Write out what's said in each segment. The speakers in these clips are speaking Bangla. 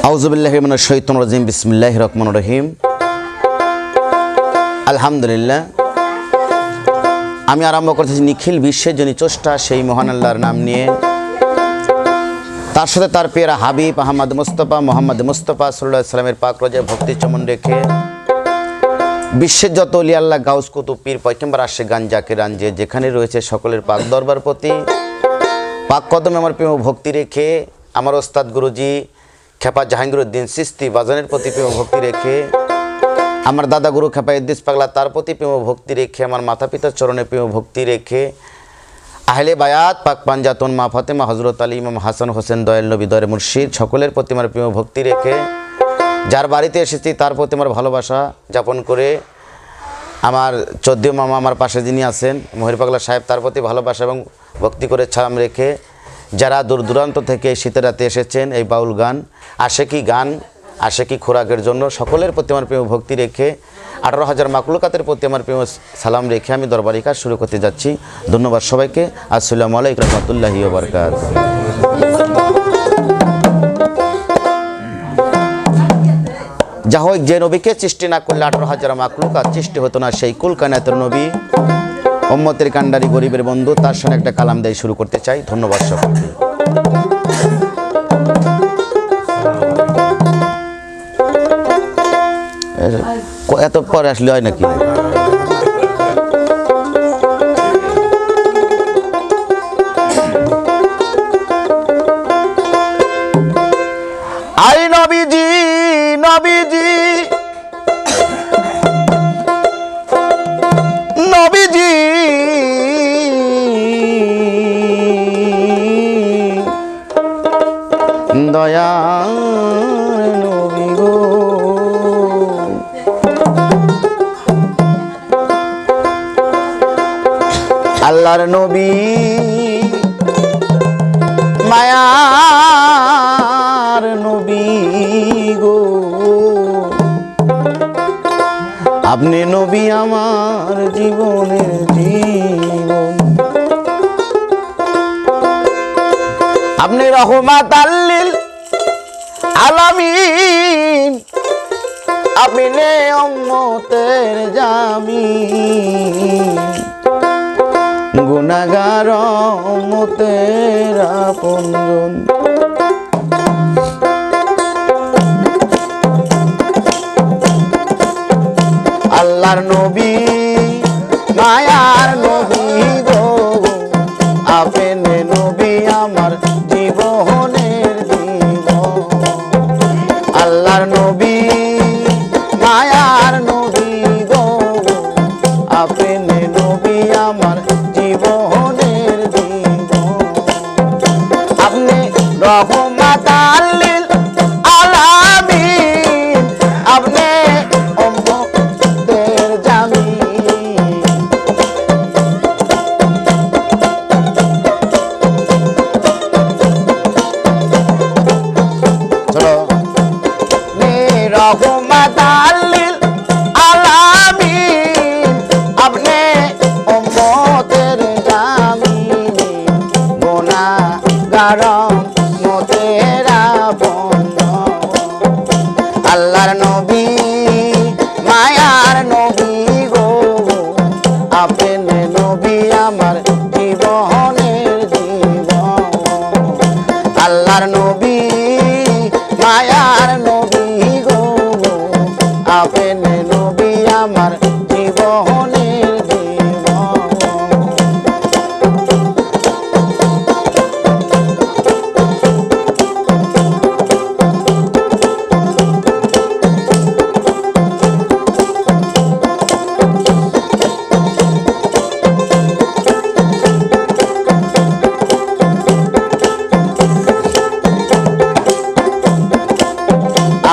আউযুবিল্লাহি মিনাশ শাইতানির রাজিম বিসমিল্লাহির রহমানির রহিম। আলহামদুলিল্লাহ, আমি আরম্ভ করতেছি নিখিল বিশ্বের যিনি স্রষ্টা সেই মহান আল্লাহর নাম নিয়ে, তার সাথে তার পেয়ারা হাবিব আহমদ মুস্তফা মোহাম্মদ মুস্তফা সাল্লাল্লাহু আলাইহি সাল্লামের পাক রোজায় ভক্তি চমন রেখে বিশ্বের যত ওলি আল্লাহ গাউস কুতুব পীর পয়গম্বর আশিক গান জাকিরান যে যেখানে রয়েছে সকলের পাক দরবার প্রতি পাক কদমে আমার প্রেম ভক্তি রেখে, আমার ওস্তাদ গুরুজি খেপা জাহাঙ্গীরউদ্দিন চিশতি বাজানের প্রতি প্রেম ভক্তি রেখে, আমার দাদা গুরু খেপা ইদ্রিস পাগলা তার প্রতি প্রেম ভক্তি রেখে, আমার মাতা পিতার চরণে প্রেম ভক্তি রেখে, আহলে বায়াত পাক পাঞ্জাতন মা ফাতেমা হযরত আলী ইমাম হাসান হোসেন দয়াল নবী দয়ার মুর্শিদ সকলের প্রতি আমার প্রেম ভক্তি রেখে, যার বাড়িতে এসেছি তার প্রতি আমার ভালোবাসা যাপন করে, আমার চৌদ্দীয় মামা আমার পাশে যিনি আছেন মহির পাগলা সাহেব তার প্রতি ভালোবাসা এবং ভক্তি করে ছাম রেখে, যারা দূর দূরান্ত থেকে শীতের রাতে এসেছেন এই বাউল গান আশেকি খোরাকের জন্য সকলের প্রতি আমার প্রেম ভক্তি রেখে 18,000 মাকলুকাতের প্রতি আমার প্রেম সালাম রেখে আমি দরবারি কাজ শুরু করতে যাচ্ছি। ধন্যবাদ সবাইকে। আসসালামু আলাইকুম রহমতুল্লাহি ওয়া বারাকাতুহু। যা হোক, যে নবীকে সৃষ্টি না করলে 18,000 মাকলুকাত সৃষ্টি হতো না, সেই কুল কায়নাতের নবী উম্মতের কান্ডারি গরিবের বন্ধু, তার সঙ্গে একটা কালাম দিয়ে শুরু করতে চাই। ধন্যবাদ সকলকে। এত পরে আসলে হয় নাকি? আই নবীজি নবীজি নবীজি দয়ার নবী গো, আল্লাহর নবী মায়ার নবী গো, আপনি নবী আমার জীবনের জীবন, আপনি রহমাত লিল আলামিন, আপনি উম্মতের জামিন, গুনাহগার উম্মতের আপনজন, আল্লাহর নবী মায়ার নবী গো, আপনি নবী আমার জীবনের জীবন, আল্লাহর নবী মায়ার নবী গো, আপনি নবী আমার জীবনের জীবন, আপনি রহমাত লিল আলামিন, আপনি উম্মতের জামিন, চলো রহমাত লিল আলামিন, আপনি উম্মতের জামিন, গুনাহগার উম্মতের আপন, আল্লাহর নবী মায়ার নবী গো, আপনি নবী আমার জীবনের জীবন, আল্লাহর নবী মায়ার নবী গো, আপনি নবী আমার জীবনের জীবন।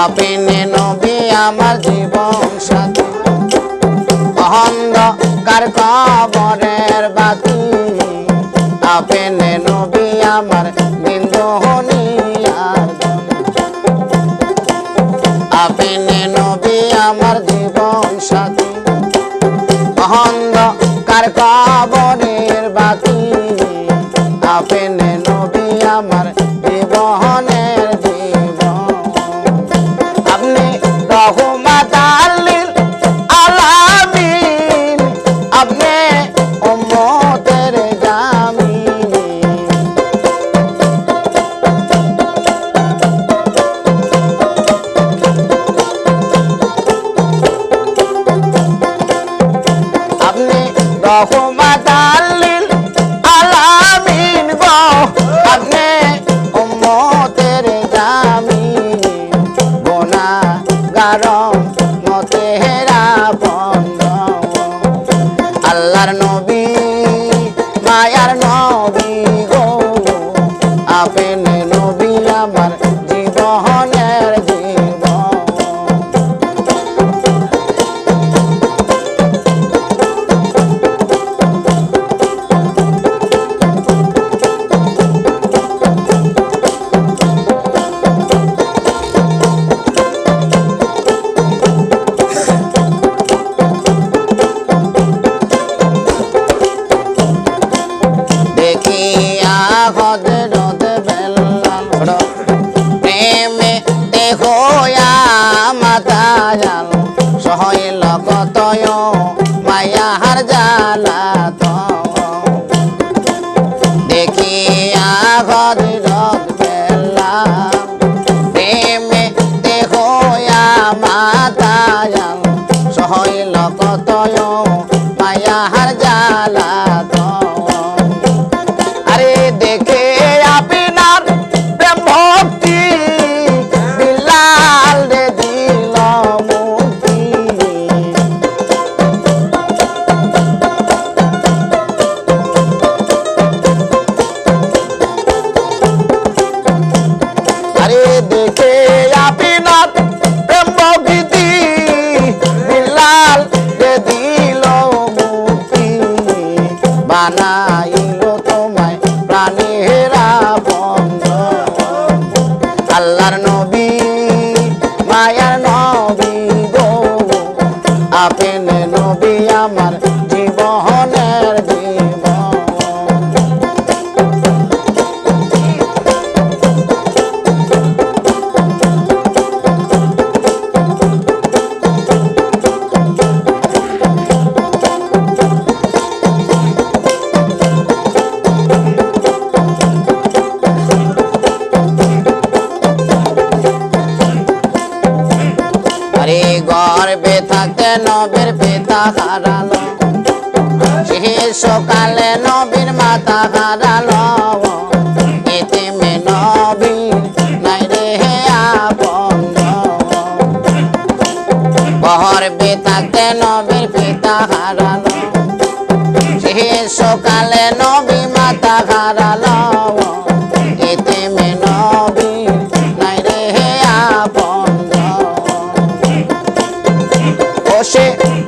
আপনি নবী আমার জীবন সাথী, অন্ধকার কবরের বাতি, আপনি নবী আমার বিন্দুহনি আদম, আপনি নবী আমার জীবন সাথী, অন্ধকার কবরের বাতি আপনি নবী আমার জীবনের জীবন আপনি রহমাতাল লিল আলামিন আপনি উম্মতের জামিন আপনি রহমাতাল লিল আলামিন গো আপনি উম্মতের জামিন গুনাহগার মতেরা বন্ধ আল্লাহর নবী মায়ার নবী গো আপনি নবী আমার জীবনের জীবন দেখিয়া হযরত বেলাল প্রেমে দেখোয়া মাতায়াল সহইল কতয় মায়ার জ্বালাত দেখিয়া হযরত বেলাল প্রেমে দেখোয়া মাতায়াল সহইল কতয় মায়ার জ্বালাত আরে দেখে আপনার প্রেম ভক্তি বিলাল রে দিল মুক্তি আরে দেখে আপনার প্রেম ভক্তি বিলাল রে দিল মুক্তি বানাইল তোমায় প্রাণেরা বন্ধ আল্লাহর নবী মায়ার নবী গো আপনি নবী আমার জীবনের জীবন আরে গর্বে থাকতে নবীর পিতা হারালো সে সকালে নবীর মাতা হারালো এতিমে নবীর নাই রে আপন গর্বে থাকতে নবীর পিতা হারালো সে সকালে নবী মাতা হারালো এতিমে নবীর নাই রে আপন সে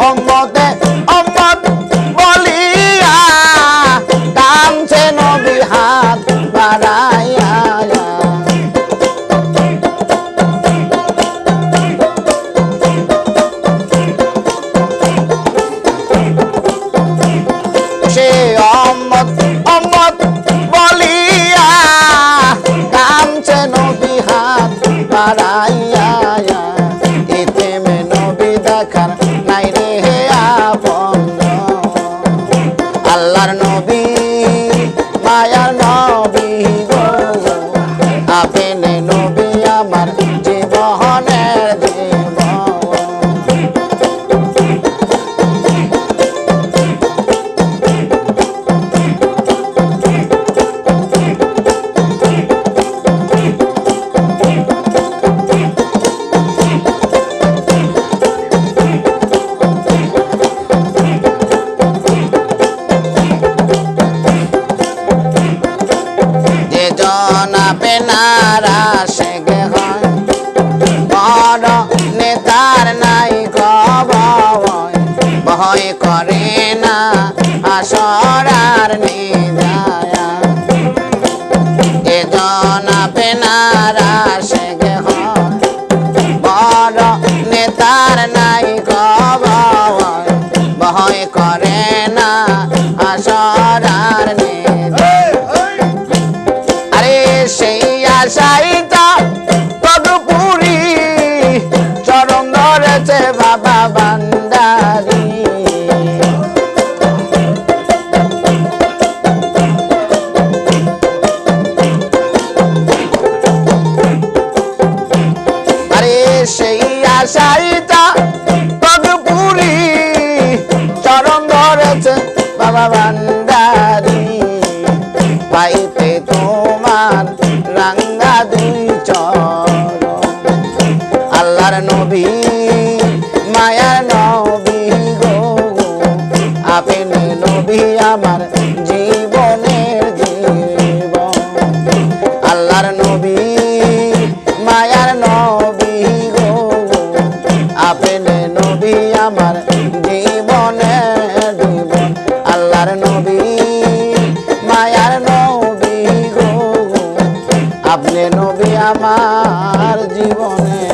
উম্মতে উম্মত বলিয়া কাঁদছে নবী হাত বাড়াইয়া সে উম্মত উম্মত বলিয়া কাঁদছে নবী হাত বাড়াইয়া এতিমে নবী দেখার নাই রে আপন আল্লাহর নবী মায়ার নবী গো আপনি নবী আমার জীবনের জীবন পেনারা শেখে হয় বড় নেতার নাই খবর ভয় করে না আসরার নিদায়া এজন পেনারা শেখে হয় বড় নেতার নাই খবর ভয় করে পারে না আসরার নেজে আরে সেই আশাইটা তদুপুরি চরণ ধরেছে বাবা ভান্ডারী আরে সেই আশাইটা তদুপুরি চরণ ধরেছে বাবা ভান্ডারী পাইতে তোমার রাঙ্গা দুই চরণ আল্লাহর নবী মায়ার নবী গো আপনি নবী আমার জীবনের জীবন আল্লাহর নবী মায়ার নবী গো আপনি নবী আমার জীবনের জীবন আল্লাহর নবী মায়ার নবী গো আপনি নবী আমার জীবনে